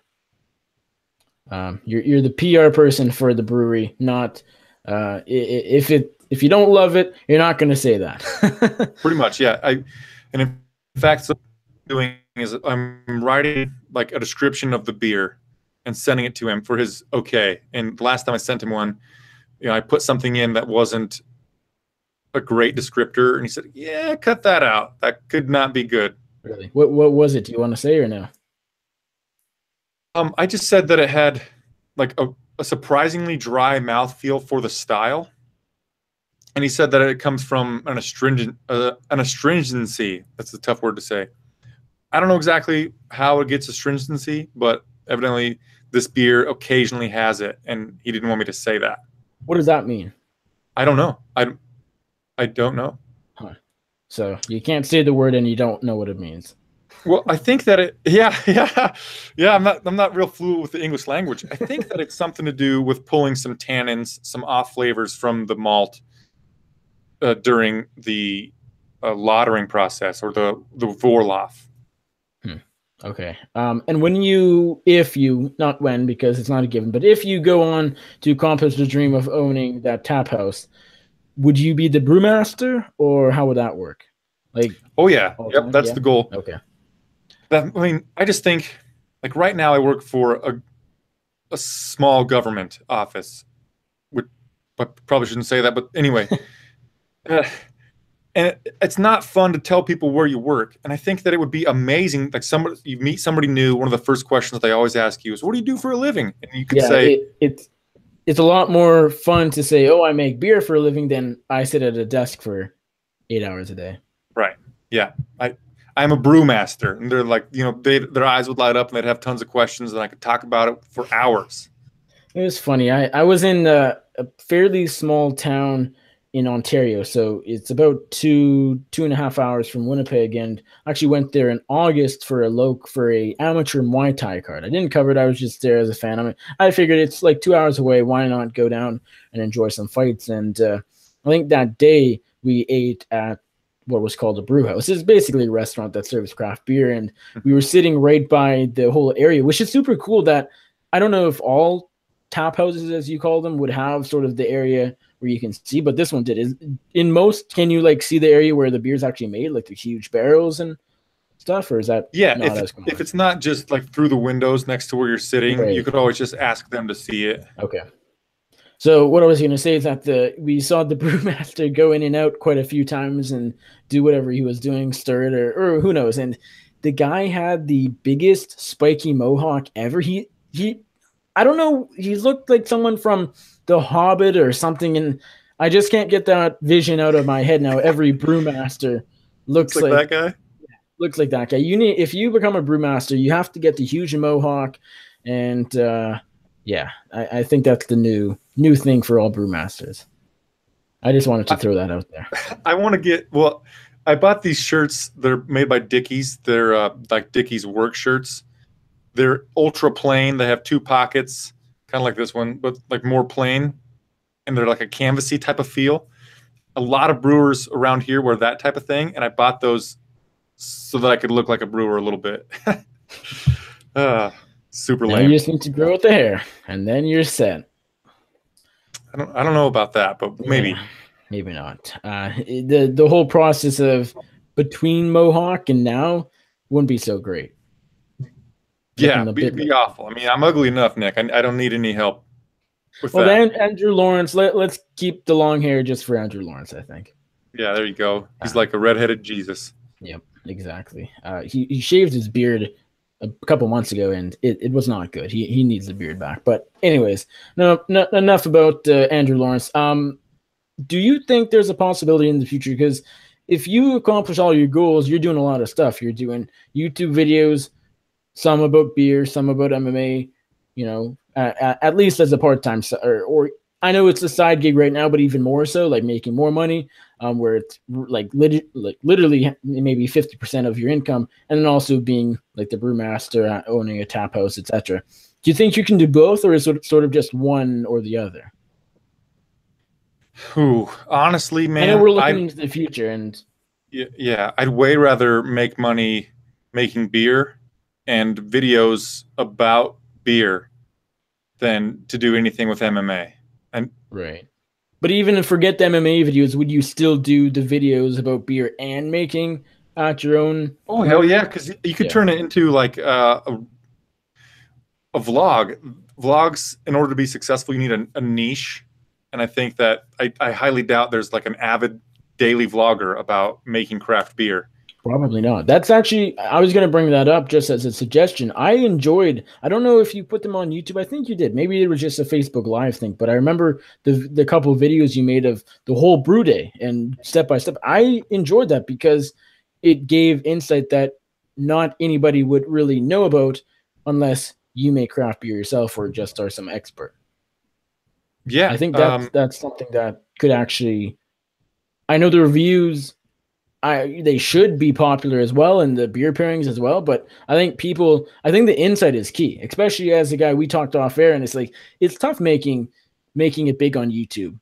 A: PR person for the brewery, not if you don't love it, you're not going to say that.
B: Pretty much, yeah. And in fact, what I'm doing is I'm writing like a description of the beer and sending it to him for his okay. And the last time I sent him one, I put something in that wasn't a great descriptor, and he said, "Yeah, cut that out. That could not be good."
A: Really? What was it? Do you want to say or no?
B: I just said that it had like a surprisingly dry mouthfeel for the style. And he said that it comes from an astringency. That's a tough word to say. I don't know exactly how it gets astringency, but evidently this beer occasionally has it, and he didn't want me to say that.
A: What does that mean? I
B: don't know. I don't know.
A: Huh. So you can't say the word and you don't know what it means.
B: Well, I think that I'm not real fluent with the English language. I think that it's something to do with pulling some tannins, some off flavors from the malt during the lautering process or the Vorlauf.
A: Okay. And if you, not when, because it's not a given, but if you go on to accomplish the dream of owning that tap house, would you be the brewmaster, or how would that work? Like,
B: oh yeah, yep, that's the goal.
A: Okay.
B: I just think, like right now, I work for a small government office, which I probably shouldn't say that, but anyway, and it's not fun to tell people where you work. And I think that it would be amazing, like you meet somebody new, one of the first questions they always ask you is, "What do you do for a living?" And you could say,
A: it's a lot more fun to say, "Oh, I make beer for a living," than I sit at a desk for 8 hours a day.
B: Right. Yeah. I'm a brewmaster, and they're like, their eyes would light up and they'd have tons of questions and I could talk about it for hours.
A: It was funny. I was in a fairly small town in Ontario, so it's about 2.5 hours from Winnipeg, and I actually went there in August for a amateur Muay Thai card. I didn't cover it. I was just there as a fan. I figured it's like 2 hours away. Why not go down and enjoy some fights? And I think that day we ate at what was called a brew house. It's basically a restaurant that serves craft beer, and we were sitting right by the whole area, which is super cool. That I don't know if all tap houses, as you call them, would have sort of the area where you can see, but this one did. In most, can you like see the area where the beer's actually made, like the huge barrels and stuff, or is that
B: if it's not just like through the windows next to where you're sitting, right, you could always just ask them to see it.
A: Okay. So what I was going to say is that we saw the brewmaster go in and out quite a few times and do whatever he was doing, stir it or who knows. And the guy had the biggest spiky mohawk ever. He I don't know. He looked like someone from The Hobbit or something. And I just can't get that vision out of my head now. Every brewmaster
B: Looks
A: looks
B: like
A: like
B: that guy.
A: looks like that guy. You need if you become a brewmaster, you have to get the huge mohawk, and yeah, I think that's the new thing for all brewmasters. I just wanted to throw that out there.
B: I want to get well. I bought these shirts. They're made by Dickies. They're like Dickies work shirts. They're ultra plain. They have two pockets, kind of like this one, but like more plain. And they're like a canvasy type of feel. A lot of brewers around here wear that type of thing, and I bought those so that I could look like a brewer a little bit. Super
A: Now
B: lame.
A: you just need to grow out the hair, and then you're set.
B: I don't know about that, but maybe.
A: Yeah, maybe not. The whole process of between mohawk and now wouldn't be so great.
B: Yeah, be awful. I mean, I'm ugly enough, Nick. I don't need any help with
A: well,
B: that.
A: then Andrew Lawrence. Let's keep the long hair just for Andrew Lawrence, I think.
B: Yeah, there you go. He's like a redheaded Jesus.
A: Yep, exactly. He shaved his beard a couple months ago, and it was not good. He needs the beard back. But anyways, no enough about Andrew Lawrence. Do you think there's a possibility in the future? Because if you accomplish all your goals, you're doing a lot of stuff. You're doing YouTube videos, some about beer, some about MMA. You know, at least as a part-time, or I know it's a side gig right now, but even more so, like making more money, where it's like literally maybe 50% of your income, and then also being like the brewmaster, owning a tap house, etc. Do you think you can do both, or is it sort of just one or the other?
B: Who honestly, man,
A: I know we're looking into the future, and
B: yeah, I'd way rather make money making beer and videos about beer than to do anything with MMA. And
A: right. But even if forget the MMA videos, would you still do the videos about beer and making at your own?
B: oh hell yeah, because you could turn it into like a vlog. Vlogs, in order to be successful, you need a niche. And I think that I highly doubt there's like an avid daily vlogger about making craft beer.
A: Probably not. That's actually, I was going to bring that up just as a suggestion. I don't know if you put them on YouTube. I think you did. Maybe it was just a Facebook Live thing, but I remember the couple of videos you made of the whole brew day and step by step. I enjoyed that because it gave insight that not anybody would really know about unless you make craft beer yourself or just are some expert.
B: Yeah.
A: I think that's something that could actually, I know the reviews, they should be popular as well, and the beer pairings as well. But I think the insight is key, especially as a guy we talked off air, and it's like it's tough making it big on YouTube.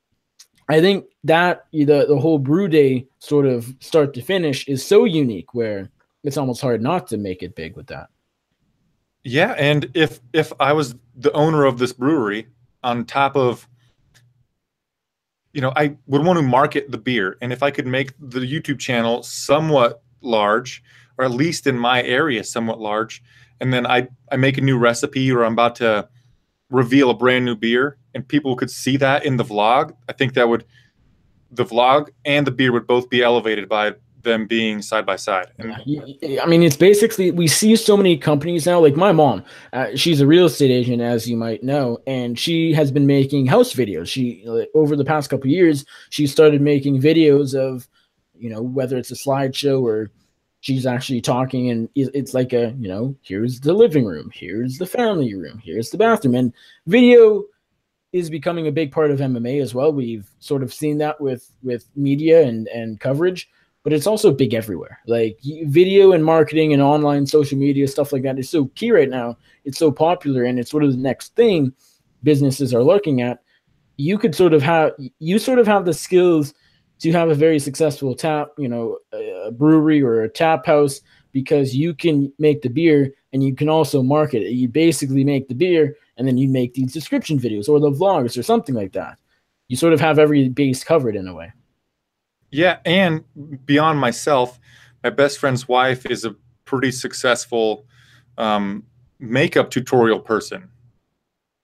A: I think that the whole brew day sort of start to finish is so unique where it's almost hard not to make it big with that.
B: Yeah, and if I was the owner of this brewery, on top of, I would want to market the beer. And if I could make the YouTube channel somewhat large, or at least in my area somewhat large, and then I make a new recipe, or I'm about to reveal a brand new beer, and people could see that in the vlog, I think the vlog and the beer would both be elevated by them being side by side. And
A: I mean, it's basically, we see so many companies now, like my mom, she's a real estate agent, as you might know, and she has been making house videos. She, over the past couple of years, she started making videos of, whether it's a slideshow or she's actually talking, and it's like here's the living room, here's the family room, here's the bathroom, and video is becoming a big part of MMA as well. We've sort of seen that with media and coverage, but it's also big everywhere. Like video and marketing and online social media, stuff like that is so key right now. It's so popular, and it's sort of the next thing businesses are looking at. You sort of have the skills to have a very successful a brewery or a tap house, because you can make the beer and you can also market it. You basically make the beer and then you make these description videos or the vlogs or something like that. You sort of have every base covered in a way.
B: yeah, and beyond myself, my best friend's wife is a pretty successful makeup tutorial person,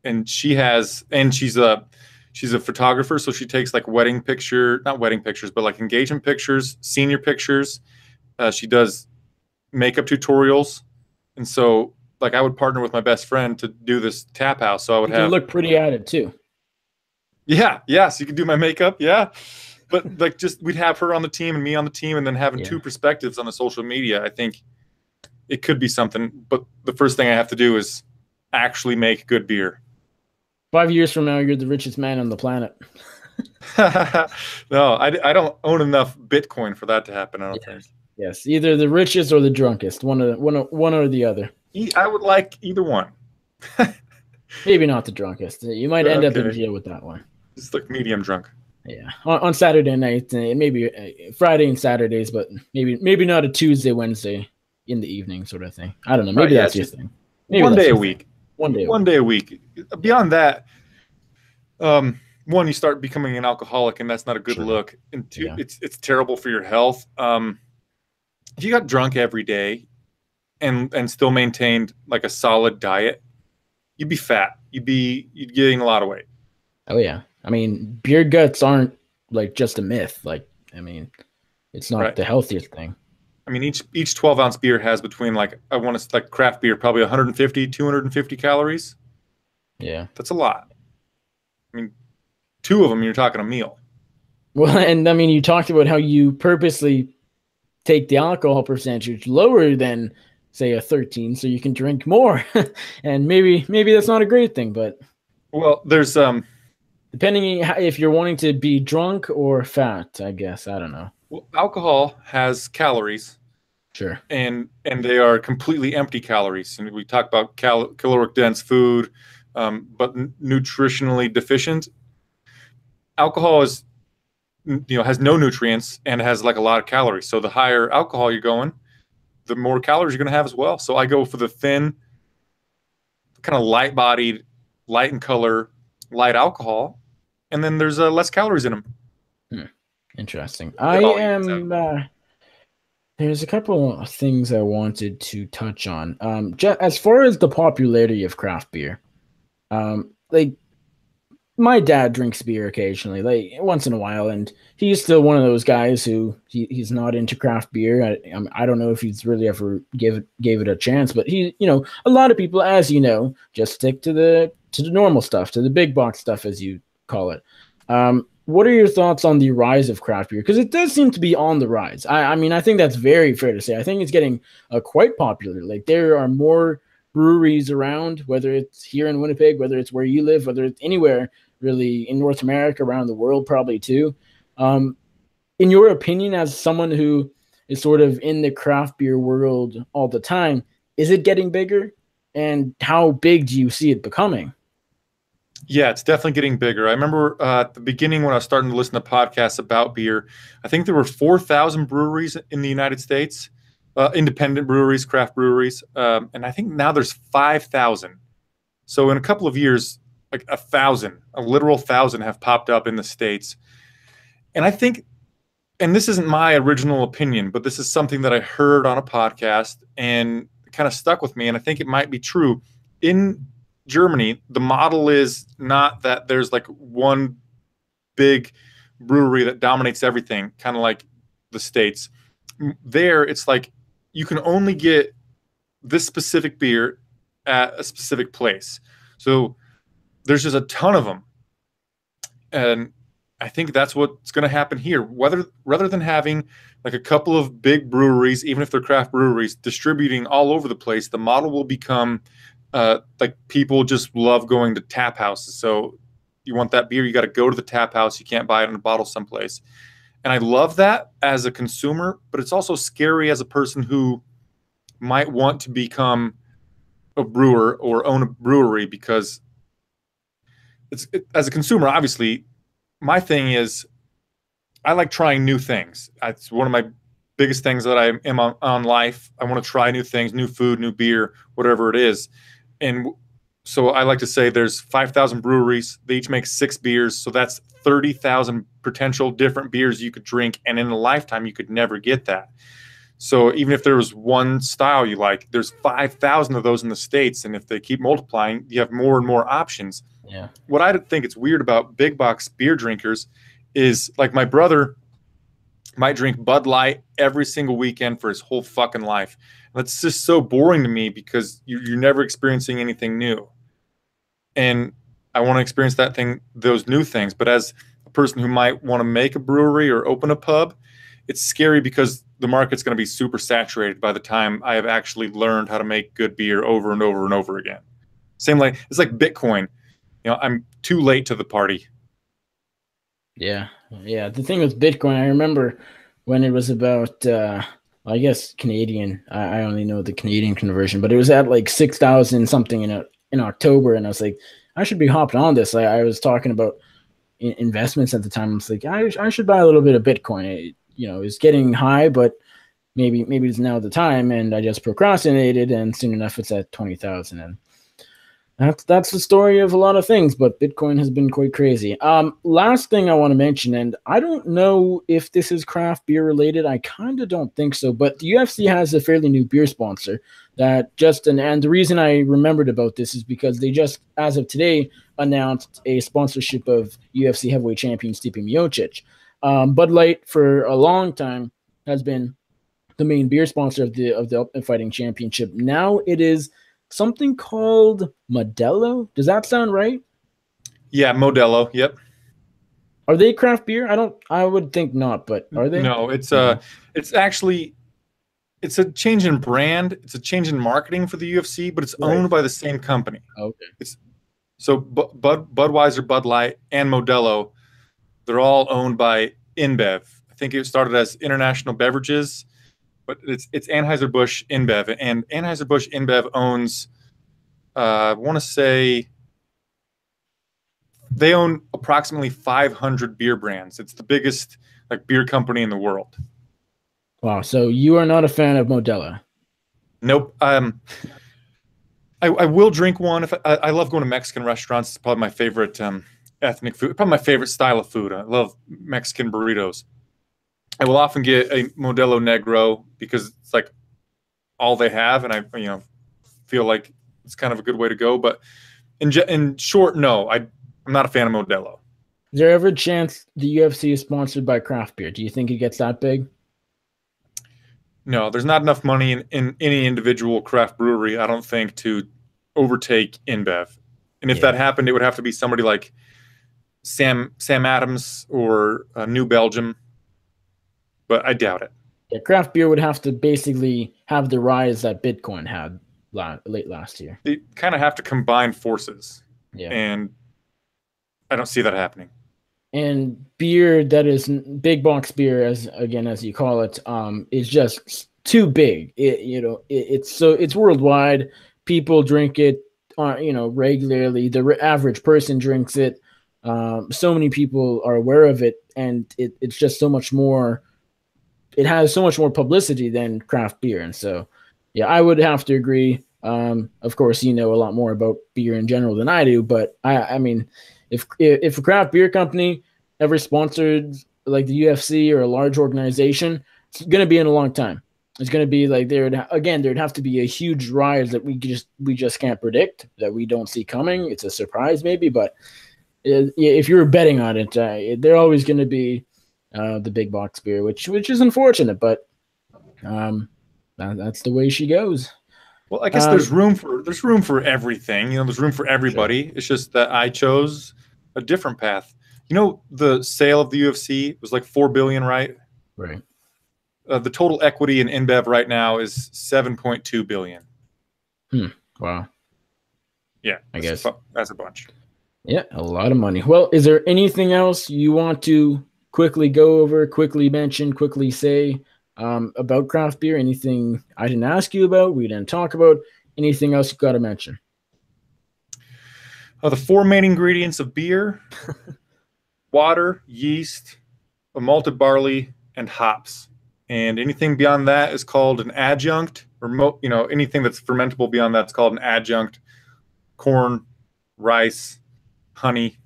B: and she's a photographer, so she takes like not wedding pictures, but like engagement pictures, senior pictures. She does makeup tutorials, and so I would partner with my best friend to do this tap house. So I would
A: You can
B: have
A: look pretty at it too.
B: Yeah, yes, you could do my makeup. Yeah. But like just we'd have her on the team and me on the team and then having
A: Yeah.
B: two perspectives on the social media. I think it could be something, but the first thing I have to do is actually make good beer.
A: 5 years from now, you're the richest man on the planet.
B: No, I don't own enough Bitcoin for that to happen, I don't think.
A: Yes. Yes. Either the richest or the drunkest. One or the other.
B: I would like either one.
A: Maybe not the drunkest. You might end up in
B: Okay.
A: jail with that one.
B: Just like medium drunk.
A: Yeah. On Saturday night, maybe Friday and Saturdays, but maybe not a Tuesday, Wednesday in the evening sort of thing. I don't know.
B: Right,
A: Maybe
B: yeah,
A: that's
B: it's
A: your
B: just
A: thing. Maybe
B: one
A: that's
B: day a
A: your thing.
B: week.
A: One day a
B: One
A: week.
B: day a week. Beyond that, one, you start becoming an alcoholic, and that's not a good
A: Sure.
B: look. And two,
A: Yeah.
B: it's terrible for your health. If you got drunk every day and still maintained like a solid diet, you'd be fat. You'd gain a lot of weight.
A: Oh yeah. I mean, beer guts aren't like just a myth. Like, I mean, it's not
B: Right.
A: the healthiest thing.
B: I mean, each 12-ounce beer has between like I want to like craft beer probably 150, 250 calories.
A: Yeah.
B: That's a lot. I mean, two of them you're talking a meal.
A: Well, and I mean, you talked about how you purposely take the alcohol percentage lower than say a 13 so you can drink more. And maybe that's not a great thing, but
B: Well, there's
A: depending if you're wanting to be drunk or fat, I guess. I don't know.
B: well, alcohol has calories
A: Sure.
B: and they are completely empty calories. And we talk about caloric dense food, but nutritionally deficient. Alcohol is has no nutrients and has like a lot of calories. So the higher alcohol you're going, the more calories you're going to have as well. So I go for the thin, kind of light bodied, light in color, light alcohol, and then there's less calories in them.
A: Interesting.
B: It
A: I
B: all evens out.
A: am. There's a couple of things I wanted to touch on. As far as the popularity of craft beer, like my dad drinks beer occasionally, like once in a while, and he's still one of those guys who he's not into craft beer. I don't know if he's really ever gave it a chance, but a lot of people, as you know, just stick to the normal stuff, to the big box stuff, as you call it. What are your thoughts on the rise of craft beer? Because it does seem to be on the rise. I mean, I think that's very fair to say. I think it's getting quite popular. Like there are more breweries around, whether it's here in Winnipeg, whether it's where you live, whether it's anywhere really in North America, around the world, probably too. In your opinion, as someone who is sort of in the craft beer world all the time, is it getting bigger? And how big do you see it becoming?
B: Yeah, it's definitely getting bigger. I remember at the beginning when I was starting to listen to podcasts about beer, I think there were 4,000 breweries in the United States, independent breweries, craft breweries. And I think now there's 5,000. So in a couple of years, like a literal 1,000 have popped up in the States. And I think, and this isn't my original opinion, but this is something that I heard on a podcast and kind of stuck with me. And I think it might be true. In Germany, the model is not that there's like one big brewery that dominates everything, kind of like the States. There, it's like you can only get this specific beer at a specific place. So there's just a ton of them. And I think that's what's going to happen here. Rather than having like a couple of big breweries, even if they're craft breweries, distributing all over the place, the model will become like people just love going to tap houses. So you want that beer, you got to go to the tap house. You can't buy it in a bottle someplace. And I love that as a consumer, but it's also scary as a person who might want to become a brewer or own a brewery because as a consumer, obviously, my thing is I like trying new things. It's one of my biggest things that I am on life. I want to try new things, new food, new beer, whatever it is. And so I like to say there's 5,000 breweries. They each make 6 beers. So that's 30,000 potential different beers you could drink. And in a lifetime, you could never get that. So even if there was one style you like, there's 5,000 of those in the States. And if they keep multiplying, you have more and more options.
A: Yeah.
B: What I think it's weird about big box beer drinkers is like my brother might drink Bud Light every single weekend for his whole fucking life. That's just so boring to me because you're never experiencing anything new. And I want to experience those new things. But as a person who might want to make a brewery or open a pub, it's scary because the market's going to be super saturated by the time I have actually learned how to make good beer over and over and over again. It's like Bitcoin. I'm too late to the party.
A: Yeah. Yeah. The thing with Bitcoin, I remember when it was about, I guess Canadian. I only know the Canadian conversion, but it was at like 6,000 something in October, and I was like, I should be hopping on this. I was talking about investments at the time. I was like, I should buy a little bit of Bitcoin. It's getting high, but maybe it's now the time. And I just procrastinated, and soon enough, it's at 20,000. And that's the story of a lot of things, but Bitcoin has been quite crazy. Last thing I want to mention, and I don't know if this is craft beer related. I kind of don't think so, but the UFC has a fairly new beer sponsor and the reason I remembered about this is because they just, as of today, announced a sponsorship of UFC heavyweight champion Stipe Miocic. Bud Light for a long time has been the main beer sponsor of the Ultimate Fighting Championship. Now it is something called Modelo. Does that sound right?
B: Yeah, Modelo. Yep.
A: Are they craft beer? I would think not, but are they?
B: No, it's actually it's a change in brand. It's a change in marketing for the UFC, but it's owned by the same company.
A: Okay.
B: Budweiser, Bud Light, and Modelo, they're all owned by InBev. I think it started as International Beverages, but it's Anheuser-Busch InBev, and Anheuser-Busch InBev owns, I want to say, they own approximately 500 beer brands. It's the biggest beer company in the world.
A: Wow. So you are not a fan of Modelo?
B: Nope. I will drink one if I love going to Mexican restaurants. It's probably my favorite ethnic food, probably my favorite style of food. I love Mexican burritos. I will often get a Modelo Negro because it's like all they have, and I feel like it's kind of a good way to go. But in short, no, I'm not a fan of Modelo.
A: Is there ever a chance the UFC is sponsored by craft beer? Do you think it gets that big?
B: No, there's not enough money in any individual craft brewery, I don't think, to overtake InBev. And if that happened, it would have to be somebody like Sam Adams or New Belgium. But I doubt it.
A: Yeah, craft beer would have to basically have the rise that Bitcoin had late last year.
B: They kind of have to combine forces.
A: Yeah.
B: And I don't see that happening.
A: And beer that is big box beer, as you call it, is just too big. It's worldwide. People drink it, regularly. The average person drinks it. So many people are aware of it, and it's just so much more. It has so much more publicity than craft beer, and so yeah, I would have to agree. Of course, you know a lot more about beer in general than I do, but I mean, if a craft beer company ever sponsored like the UFC or a large organization, it's going to be in a long time. It's going to be like there'd have to be a huge rise that we just can't predict, that we don't see coming. It's a surprise maybe, but if you're betting on it, they're always going to be the big box beer, which is unfortunate, but that's the way she goes.
B: Well, I guess there's room for everything. There's room for everybody. Sure. It's just that I chose a different path. The sale of the UFC was like $4 billion, right?
A: Right.
B: The total equity in InBev right now is $7.2 billion.
A: Wow.
B: Yeah,
A: I guess
B: that's a bunch.
A: Yeah, a lot of money. Well, is there anything else you want to quickly go over, quickly mention, quickly say about craft beer? Anything I didn't ask you about, we didn't talk about? Anything else you got to mention?
B: The 4 main ingredients of beer: water, yeast, malted barley, and hops. And anything beyond that is called an adjunct, or anything that's fermentable beyond that's called an adjunct. Corn, rice, honey.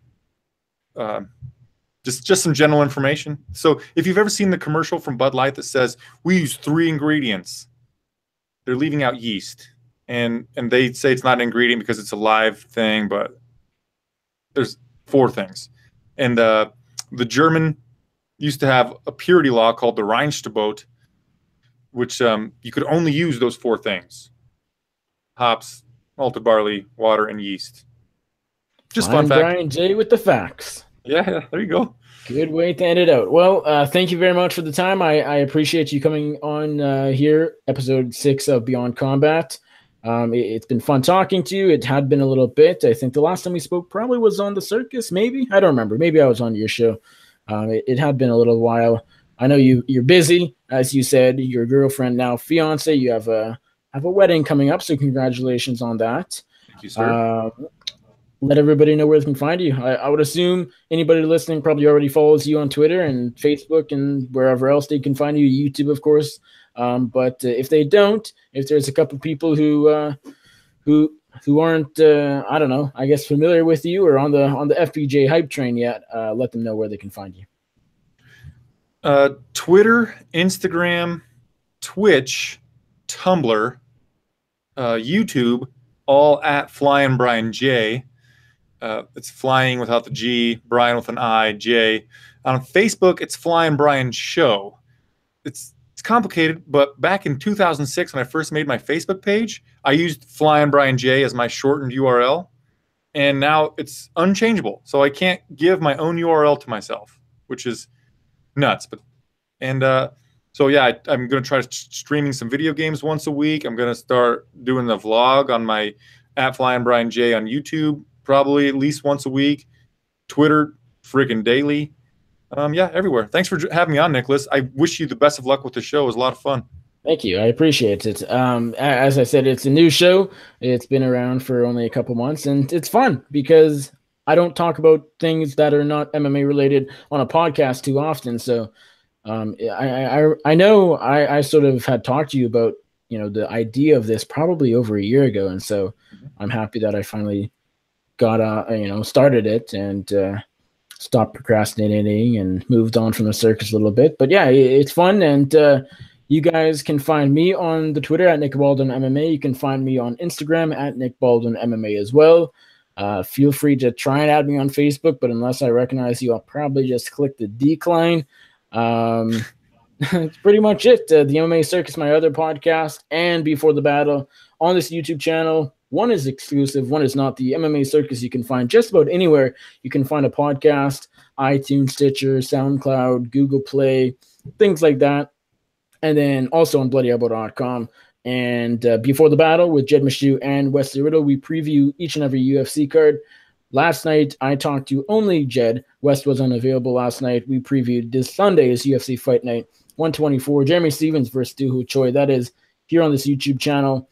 B: Just some general information. So if you've ever seen the commercial from Bud Light that says we use 3 ingredients, they're leaving out yeast, and they say it's not an ingredient because it's a live thing, but there's 4 things. And the German used to have a purity law called the Reinstebot, which you could only use those 4 things: hops, malted barley, water, and yeast. Just fun
A: Flyin
B: fact.
A: Brian J with the facts.
B: Yeah, there you go.
A: Good way to end it out. Well, thank you very much for the time. I appreciate you coming on here, episode 6 of Beyond Combat. It's been fun talking to you. It had been a little bit. I think the last time we spoke probably was on the circus, maybe. I don't remember. Maybe I was on your show. It had been a little while. I know you're busy, as you said. Your girlfriend, now fiance, you have a wedding coming up, so congratulations on that.
B: Thank you, sir.
A: Let everybody know where they can find you. I would assume anybody listening probably already follows you on Twitter and Facebook and wherever else they can find you, YouTube, of course. But if they don't, if there's a couple of people who aren't, I don't know, I guess familiar with you or on the FPJ hype train yet, let them know where they can find you.
B: Twitter, Instagram, Twitch, Tumblr, YouTube, all at Flyin Brian J. It's flying without the G, Brian with an I, J. On Facebook, it's Flyin Brian Show. It's complicated, but back in 2006, when I first made my Facebook page, I used Flyin Brian J as my shortened URL, and now it's unchangeable. So I can't give my own URL to myself, which is nuts. So yeah, I'm going to try streaming some video games once a week. I'm going to start doing the vlog on my at Flyin Brian J on YouTube, probably at least once a week. Twitter, freaking daily. Yeah, everywhere. Thanks for having me on, Nicholas. I wish you the best of luck with the show. It was a lot of fun.
A: Thank you. I appreciate it. As I said, it's a new show. It's been around for only a couple months, and it's fun because I don't talk about things that are not MMA related on a podcast too often. So I know I sort of had talked to you about, the idea of this probably over a year ago. And so I'm happy that I finally got, started it and stopped procrastinating and moved on from the circus a little bit. But yeah, it's fun. And you guys can find me on the Twitter at Nick Baldwin MMA. You can find me on Instagram at Nick Baldwin MMA as well. Feel free to try and add me on Facebook, but unless I recognize you, I'll probably just click the decline. That's pretty much it. The MMA Circus, my other podcast, and Before the Battle on this YouTube channel. One is exclusive, one is not. The MMA Circus you can find just about anywhere. You can find a podcast, iTunes, Stitcher, SoundCloud, Google Play, things like that. And then also on bloodyelbow.com. And Before the Battle with Jed Meshew and Wesley Riddle, we preview each and every UFC card. Last night, I talked to only Jed. West was unavailable last night. We previewed this Sunday's UFC Fight Night 124, Jeremy Stevens versus Doo Ho Choi. That is here on this YouTube channel.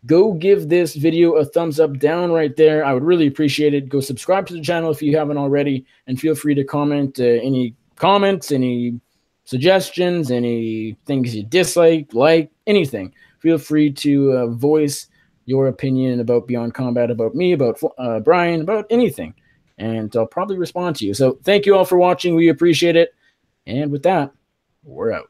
A: Go give this video a thumbs up down right there. I would really appreciate it. Go subscribe to the channel if you haven't already, and feel free to comment any comments, any suggestions, any things you dislike, like, anything. Feel free to voice your opinion about Beyond Combat, about me, about Brian, about anything, and I'll probably respond to you. So thank you all for watching. We appreciate it. And with that, we're out.